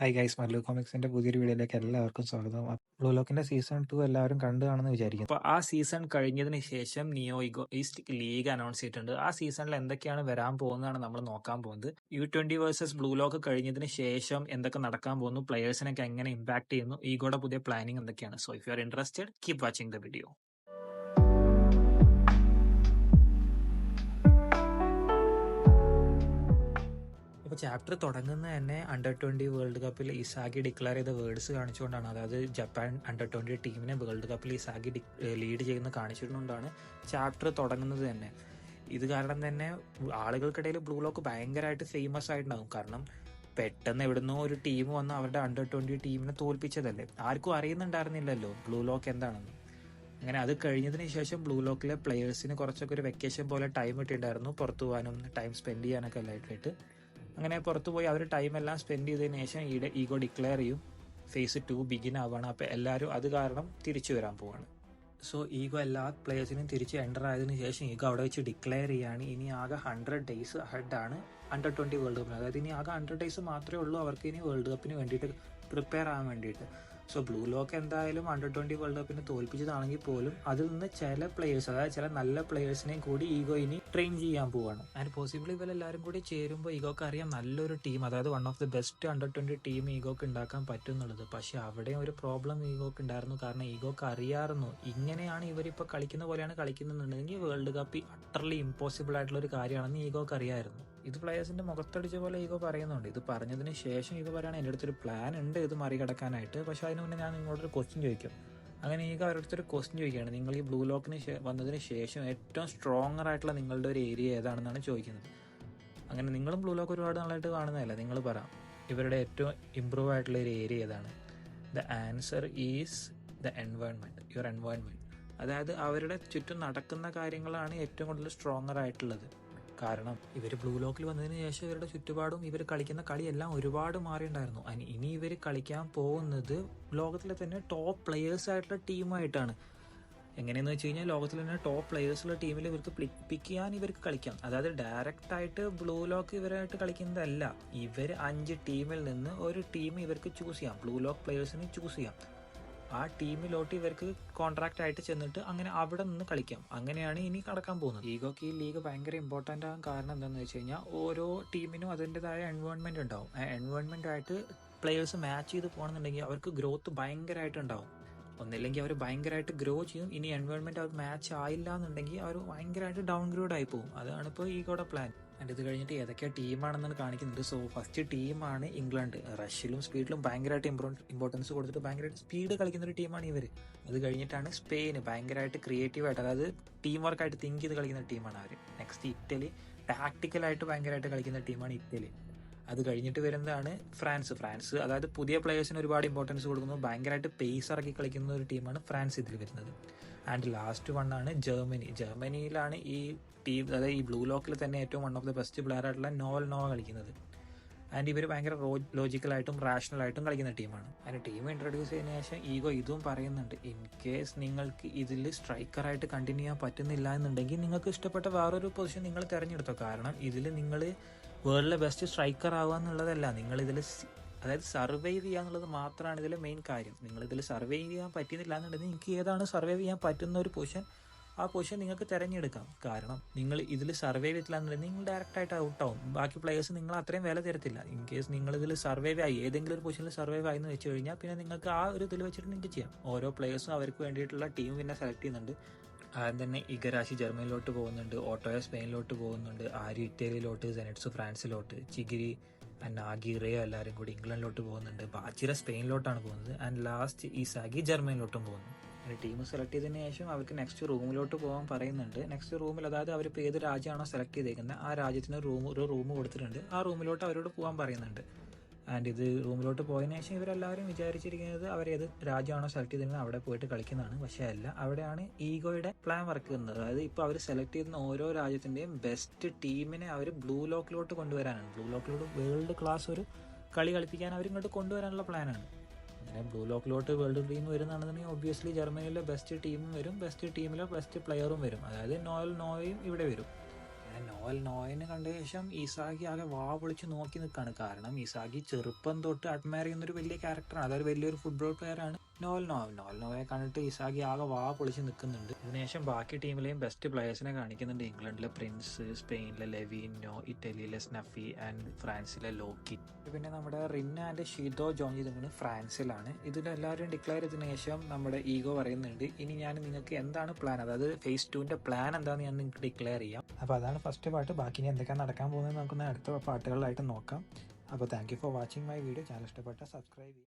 Hi guys, Mallu കോമിക്സിന്റെ പുതിയൊരു വീഡിയോയിലേക്ക് എല്ലാവർക്കും സ്വാഗതം. ബ്ലൂ ലോക്കിന്റെ സീസൺ 2 എല്ലാവരും കണ്ടു കാണുമെന്ന് വിചാരിക്കുന്നു. അപ്പോൾ ആ സീസൺ കഴിഞ്ഞതിന് ശേഷം നിയോ ഈസ്റ്റ് ലീഗ് അനൗൺസ് ചെയ്തിട്ടുണ്ട്. ആ സീസണിൽ എന്തൊക്കെയാണ് വരാൻ പോകുന്നതാണ് നമ്മൾ നോക്കാൻ പോകുന്നത്. U20 വേഴ്സസ് ബ്ലൂ ലോക്ക് കഴിഞ്ഞതിന് ശേഷം എന്തൊക്കെ നടക്കാൻ പോകുന്നു, പ്ലെയേഴ്സിനൊക്കെ എങ്ങനെ ഇമ്പാക്ട് ചെയ്യുന്നു, ഈഗോയുടെ പുതിയ പ്ലാനിങ് എന്തൊക്കെയാണ്. So if you are interested, keep watching the video. ഇപ്പോൾ ചാപ്റ്റർ തുടങ്ങുന്നത് തന്നെ അണ്ടർ-20 വേൾഡ് കപ്പിൽ ഇസാഗി ഡിക്ലെയർ ചെയ്ത വേർഡ്സ് കാണിച്ചുകൊണ്ടാണ്. അതായത് ജപ്പാൻ അണ്ടർ-20 ടീമിനെ വേൾഡ് കപ്പിൽ ഇസാഗി ലീഡ് ചെയ്യുന്ന കാണിച്ചുകൊണ്ടാണ് ചാപ്റ്റർ തുടങ്ങുന്നത് തന്നെ. ഇത് കാരണം തന്നെ ആളുകൾക്കിടയിൽ ബ്ലൂ ലോക്ക് ഭയങ്കരമായിട്ട് ഫേമസ് ആയിട്ടുണ്ടാകും. കാരണം പെട്ടെന്ന് എവിടുന്നോ ഒരു ടീം വന്ന് അവരുടെ അണ്ടർ-20 ടീമിനെ തോൽപ്പിച്ചതല്ലേ. ആർക്കും അറിയുന്നുണ്ടായിരുന്നില്ലല്ലോ ബ്ലൂ ലോക്ക് എന്താണെന്ന്. അങ്ങനെ അത് കഴിഞ്ഞതിന് ശേഷം ബ്ലൂ ലോക്കിലെ പ്ലെയേഴ്സിന് കുറച്ചൊക്കെ ഒരു വെക്കേഷൻ പോലെ ടൈം കിട്ടിയിട്ടുണ്ടായിരുന്നു, പുറത്തു പോകാനും ടൈം സ്പെൻഡ് ചെയ്യാനൊക്കെ എല്ലായിട്ട്. അങ്ങനെ പുറത്തു പോയി അവർ ടൈം എല്ലാം സ്പെൻഡ് ചെയ്തതിന് ശേഷം ഈഗോ ഡിക്ലെയർ ചെയ്യും, ഫേസ് 2 ബിഗിൻ ആവുകയാണ്. അപ്പോൾ എല്ലാവരും അത് കാരണം തിരിച്ചു വരാൻ പോവാണ്. സോ ഈഗോ എല്ലാ പ്ലേയേഴ്സിനും തിരിച്ച് എൻ്റർ ആയതിനു ശേഷം ഈഗോ അവിടെ വെച്ച് ഡിക്ലെയർ ചെയ്യാണ് ഇനി ആകെ 100 days അഹെഡാണ് അണ്ടർ-20 വേൾഡ് കപ്പിന്. അതായത് ഇനി ആകെ 100 days മാത്രമേ ഉള്ളൂ അവർക്ക് ഇനി വേൾഡ് കപ്പിന് വേണ്ടിയിട്ട് പ്രിപ്പയർ ആകാൻ വേണ്ടിയിട്ട്. സോ ബ്ലൂ ലോക്ക് എന്തായാലും അണ്ടർ-20 വേൾഡ് കപ്പിന് തോൽപ്പിച്ചതാണെങ്കിൽ പോലും അതിൽ നിന്ന് ചില പ്ലേയേഴ്സ്, അതായത് ചില നല്ല പ്ലേയേഴ്സിനെയും കൂടി ഈഗോ ഇനി ട്രെയിൻ ചെയ്യാൻ പോവാണ്. ആൻഡ് പോസിബിളി ഇവരെല്ലാവരും കൂടി ചേരുമ്പോൾ ഈഗോക്ക് അറിയാം നല്ലൊരു ടീം, അതായത് one of the best under twenty team ഈഗോക്ക് ഉണ്ടാക്കാൻ പറ്റും എന്നുള്ളത്. പക്ഷെ അവിടെ ഒരു പ്രോബ്ലം ഈഗോക്ക് ഉണ്ടായിരുന്നു. കാരണം ഈഗോക്ക് അറിയാമായിരുന്നു ഇങ്ങനെയാണ് ഇവരിപ്പോൾ കളിക്കുന്ന പോലെയാണ് കളിക്കുന്നുണ്ടെങ്കിൽ വേൾഡ് കപ്പ് അട്ടർലി ഇമ്പോസിബിൾ ആയിട്ടുള്ള ഒരു കാര്യമാണെന്ന് ഈഗോക്ക് അറിയാമായിരുന്നു. ഇത് പ്ലേയേഴ്സിന്റെ മുഖത്തടിച്ച പോലെ ഈഗോ പറയുന്നുണ്ട്. ഇത് പറഞ്ഞതിന് ശേഷം ഈഗോ പറയുകയാണ് എൻ്റെ അടുത്തൊരു പ്ലാൻ ഉണ്ട് ഇത് മറികടക്കാനായിട്ട്. പക്ഷെ അതിന് മുന്നേ ഞാൻ നിങ്ങളോടൊരു ക്വസ്റ്റ്യൻ ചോദിക്കും. അങ്ങനെ ഈഗോ അവരുടെ അടുത്തൊരു ക്വസ്റ്റ്യൻ ചോദിക്കുകയാണ്, നിങ്ങൾ ഈ ബ്ലൂ ലോക്കിന് വന്നതിന് ശേഷം ഏറ്റവും സ്ട്രോങ്ങർ ആയിട്ടുള്ള നിങ്ങളുടെ ഒരു ഏരിയ ഏതാണെന്നാണ് ചോദിക്കുന്നത്. അങ്ങനെ നിങ്ങളും ബ്ലൂ ലോക്ക് ഒരുപാട് നാളായിട്ട് കാണുന്നതല്ല, നിങ്ങൾ പറ ഇവരുടെ ഏറ്റവും ഇമ്പ്രൂവ് ആയിട്ടുള്ള ഒരു ഏരിയ ഏതാണ്? The answer is the environment, your environment. അതായത് അവരുടെ ചുറ്റും നടക്കുന്ന കാര്യങ്ങളാണ് ഏറ്റവും കൂടുതൽ സ്ട്രോങ്ങർ ആയിട്ടുള്ളത്. കാരണം ഇവർ ബ്ലൂ ലോക്കിൽ വന്നതിന് ശേഷം ഇവരുടെ ചുറ്റുപാടും ഇവർ കളിക്കുന്ന കളിയെല്ലാം ഒരുപാട് മാറിയിട്ടുണ്ടായിരുന്നു. ഇനി ഇവർ കളിക്കാൻ പോകുന്നത് ലോകത്തിലെ തന്നെ ടോപ്പ് പ്ലെയേഴ്സ് ആയിട്ടുള്ള ടീമായിട്ടാണ്. എങ്ങനെയെന്ന് വെച്ച് കഴിഞ്ഞാൽ ലോകത്തിൽ തന്നെ ടോപ്പ് പ്ലെയേഴ്സുള്ള ടീമിൽ ഇവർക്ക് പിക്ക് ചെയ്യാൻ ഇവർക്ക് കളിക്കാം. അതായത് ഡയറക്റ്റായിട്ട് ബ്ലൂ ലോക്ക് ഇവരായിട്ട് കളിക്കുന്നതല്ല, ഇവർ 5 ടീമിൽ നിന്ന് ഒരു ടീം ഇവർക്ക് ചൂസ് ചെയ്യാം, ബ്ലൂ ലോക്ക് പ്ലെയേഴ്സിന് ചൂസ് ചെയ്യാം. ആ ടീമിലോട്ട് ഇവർക്ക് കോൺട്രാക്റ്റ് ആയിട്ട് ചെന്നിട്ട് അങ്ങനെ അവിടെ നിന്ന് കളിക്കാം. അങ്ങനെയാണ് ഇനി നടക്കാൻ പോകുന്നത്. ഈഗോക്ക് ഈ ലീഗ് ഭയങ്കര ഇമ്പോർട്ടൻ്റ് ആകാൻ കാരണം എന്താണെന്ന് വെച്ച് കഴിഞ്ഞാൽ ഓരോ ടീമിനും അതിൻ്റെതായ എൻവയോൺമെൻറ്റ് ഉണ്ടാവും. ആ എൻവയോൺമെൻറ്റായിട്ട് പ്ലെയേഴ്സ് മാച്ച് ചെയ്ത് പോകണമെന്നുണ്ടെങ്കിൽ അവർക്ക് ഗ്രോത്ത് ഭയങ്കരമായിട്ടുണ്ടാവും. ഒന്നില്ലെങ്കിൽ അവർ ഭയങ്കരമായിട്ട് ഗ്രോ ചെയ്യും. ഇനി എൻവയോൺമെൻറ്റ് അവർ മാച്ച് ആയില്ല എന്നുണ്ടെങ്കിൽ അവർ ഭയങ്കരമായിട്ട് ഡൗൺ ഗ്രേഡ് ആയി പോകും. അതാണ് ഇപ്പോൾ ഈഗോയുടെ പ്ലാൻ. ആൻഡ് ഇത് കഴിഞ്ഞിട്ട് ഏതൊക്കെയാണ് ടീമാണെന്നാണ് കാണിക്കുന്നത്. സോ ഫസ്റ്റ് ടീമാണ് ഇംഗ്ലണ്ട്. റഷ്യയിലും സ്പീഡിലും ഭയങ്കരമായിട്ട് ഇമ്പോർട്ടൻസ് കൊടുത്തിട്ട് ഭയങ്കരമായിട്ട് സ്പീഡ് കളിക്കുന്ന ഒരു ടീമാണ് ഇവർ. അത് കഴിഞ്ഞിട്ടാണ് സ്പെയിന്, ഭയങ്കരമായിട്ട് ക്രിയേറ്റീവായിട്ട്, അതായത് ടീം വർക്കായിട്ട് തിങ്ക് ചെയ്ത് കളിക്കുന്ന ടീമാണ് അവർ. നെക്സ്റ്റ് ഇറ്റലി, ടാക്ടിക്കലായിട്ട് ഭയങ്കരമായിട്ട് കളിക്കുന്ന ടീമാണ് ഇറ്റലി. അത് കഴിഞ്ഞിട്ട് വരുന്നതാണ് ഫ്രാൻസ്. അതായത് പുതിയ പ്ലേയേഴ്സിന് ഒരുപാട് ഇമ്പോർട്ടൻസ് കൊടുക്കുന്നു, ഭയങ്കരമായിട്ട് പേസ് ഇറക്കി കളിക്കുന്ന ഒരു ടീമാണ് ഫ്രാൻസ് ഇതിൽ വരുന്നത്. ആൻഡ് ലാസ്റ്റ് വണ്ണാണ് ജർമ്മനിയിലാണ് ഈ ടീം, അതായത് ഈ ബ്ലൂ ലോക്കിൽ തന്നെ ഏറ്റവും one of the best player ആയിട്ടുള്ള നോവ കളിക്കുന്നത്. ആൻഡ് ഇവർ ഭയങ്കര ലോജിക്കലായിട്ടും റാഷണലായിട്ടും കളിക്കുന്ന ടീമാണ്. അതിന് ടീം ഇൻട്രൊഡ്യൂസ് ചെയ്തതിനു ശേഷം ഈഗോ ഇതും പറയുന്നുണ്ട്, ഇൻ കേസ് നിങ്ങൾക്ക് ഇതിൽ സ്ട്രൈക്കറായിട്ട് കണ്ടിന്യൂ ചെയ്യാൻ പറ്റുന്നില്ല എന്നുണ്ടെങ്കിൽ നിങ്ങൾക്ക് ഇഷ്ടപ്പെട്ട വേറൊരു പൊസിഷൻ നിങ്ങൾ തിരഞ്ഞെടുത്തോ. കാരണം ഇതിൽ നിങ്ങൾ വേൾഡിലെ ബെസ്റ്റ് സ്ട്രൈക്കർ ആവുക എന്നുള്ളതല്ല, നിങ്ങളിതിൽ അതായത് സർവൈവ് ചെയ്യുക എന്നുള്ളത് മാത്രമാണ് ഇതിലെ മെയിൻ കാര്യം. നിങ്ങളിതിൽ സർവൈവ് ചെയ്യാൻ പറ്റുന്നില്ല എന്നുണ്ടെങ്കിൽ നിങ്ങൾക്ക് ഏതാണ് സർവൈവ് ചെയ്യാൻ പറ്റുന്ന ഒരു പൊസിഷൻ, ആ പൊസിഷൻ നിങ്ങൾക്ക് തിരഞ്ഞെടുക്കാം. കാരണം നിങ്ങൾ ഇതിൽ സർവൈവ് ചെയ്തില്ല എന്നുണ്ടെങ്കിൽ നിങ്ങൾ ഡയറക്റ്റായിട്ട് ഔട്ടാവും. ബാക്കി പ്ലേയേഴ്സ് നിങ്ങൾ അത്രയും വില തരത്തില്ല. ഇൻ കേസ് നിങ്ങൾ ഇതിൽ സർവൈവ് ആയി, ഏതെങ്കിലും ഒരു പൊസിഷനിൽ സർവൈവ് ആയി എന്ന് വെച്ച് കഴിഞ്ഞാൽ പിന്നെ നിങ്ങൾക്ക് ആ ഒരു ഇതിൽ വെച്ചിട്ട് നിങ്ങൾക്ക് ചെയ്യാം. ഓരോ പ്ലേയേഴ്സും അവർക്ക് വേണ്ടിയിട്ടുള്ള ടീം പിന്നെ സെലക്ട് ചെയ്യുന്നുണ്ട്. ആദ്യം തന്നെ ഇഗരാശി ജർമ്മനിയിലോട്ട് പോകുന്നുണ്ട്, ഓട്ടോയ സ്പെയിനിലോട്ട് പോകുന്നുണ്ട്, ആരി ഇറ്റലിയിലോട്ട്, സെനറ്റ്സ് ഫ്രാൻസിലോട്ട്, ചിഗിരി നാഗി, റേ എല്ലാവരും കൂടി ഇംഗ്ലണ്ടിലോട്ട് പോകുന്നുണ്ട്, ബാച്ചിറ സ്പെയിനിലോട്ടാണ് പോകുന്നത്. ആൻഡ് ലാസ്റ്റ് ഇസാഗി ജർമ്മനിയിലോട്ടും പോകുന്നു. ടീം സെലക്ട് ചെയ്തതിന് ശേഷം അവർക്ക് നെക്സ്റ്റ് റൂമിലോട്ട് പോകാൻ പറയുന്നുണ്ട്. നെക്സ്റ്റ് റൂമിൽ, അതായത് അവരിപ്പോൾ ഏത് രാജ്യമാണോ സെലക്ട് ചെയ്തേക്കുന്നത് ആ രാജ്യത്തിന് ഒരു റൂം കൊടുത്തിട്ടുണ്ട്. ആ റൂമിലോട്ട് അവരോട് പോകാൻ പറയുന്നുണ്ട്. ആൻഡ് ഇത് റൂമിലോട്ട് പോയതിനു ശേഷം ഇവരെല്ലാവരും വിചാരിച്ചിരിക്കുന്നത് അവരേത് രാജ്യമാണോ സെലക്ട് ചെയ്തിരുന്നത് അവിടെ പോയിട്ട് കളിക്കുന്നതാണ്. പക്ഷേ അല്ല, അവിടെയാണ് ഈഗോയുടെ പ്ലാൻ വർക്ക് ചെയ്യുന്നത്. അതായത് ഇപ്പോൾ അവർ സെലക്ട് ചെയ്യുന്ന ഓരോ രാജ്യത്തിൻ്റെയും ബെസ്റ്റ് ടീമിനെ അവർ ബ്ലൂ ലോക്കിലോട്ട് കൊണ്ടുവരാനാണ്. ബ്ലൂ ലോക്കിലോട്ട് വേൾഡ് ക്ലാസ് ഒരു കളി കളിപ്പിക്കാൻ അവരിങ്ങോട്ട് കൊണ്ടുവരാനുള്ള പ്ലാനാണ്. അങ്ങനെ ബ്ലൂ ലോക്കിലോട്ട് വേൾഡ് ടീം വരുന്നതാണെന്നുണ്ടെങ്കിൽ ഒബ്വിയസ്ലി ജർമ്മനിയിലെ ബെസ്റ്റ് ടീമും വരും, ബെസ്റ്റ് ടീമിലെ ബെസ്റ്റ് പ്ലെയറും വരും. അതായത് നോയും ഇവിടെ വരും. അങ്ങനെ നോയനെ കണ്ട ശേഷം ഇസാഗി ആകെ വാ പൊളിച്ച് നോക്കി നിൽക്കുകയാണ്. കാരണം ഇസാഗി ചെറുപ്പം തൊട്ട് അഡ്മയർ ചെയ്യുന്നൊരു വലിയ ക്യാരക്ടറാണ്, അതൊരു വലിയൊരു ഫുട്ബോൾ പ്ലെയറാണ് നോവയെ കണ്ടിട്ട് ഇസാഗി ആകെ വാ പൊളിച്ച് നിൽക്കുന്നുണ്ട്. അതിനുശേഷം ബാക്കി ടീമിലെയും ബെസ്റ്റ് പ്ലെയേഴ്സിനെ കാണിക്കുന്നുണ്ട്. ഇംഗ്ലണ്ടിലെ പ്രിൻസ്, സ്പെയിനിലെ ലെവിനോ, ഇറ്റലിയിലെ സ്നഫി ആൻഡ് ഫ്രാൻസിലെ ലോക്കി. പിന്നെ നമ്മുടെ റിന്ന ആൻഡ് ഷീതോ ജോയിൻ ചെയ്തിട്ടുണ്ട് ഫ്രാൻസിലാണ്. ഇതിലെല്ലാവരും ഡിക്ലെയർ ചെയ്തതിനു ശേഷം നമ്മുടെ ഈഗോ പറയുന്നുണ്ട്, ഇനി ഞാൻ നിങ്ങൾക്ക് എന്താണ് പ്ലാൻ, അതായത് ഫേസ് 2ന്റെ പ്ലാൻ എന്താണെന്ന് ഞാൻ നിങ്ങൾക്ക് ഡിക്ലെയർ ചെയ്യാം. അപ്പോൾ അതാണ് ഫസ്റ്റ് പാർട്ട്. ബാക്കി ഇനി എന്തൊക്കെയാണ് നടക്കാൻ പോകുന്നത് നമുക്ക് അടുത്ത പാർട്ടുകളിലായിട്ട് നോക്കാം. അപ്പോൾ thank you for watching my video. Channel ഇഷ്ടപ്പെട്ട സബ്സ്ക്രൈബ് ചെയ്യുക.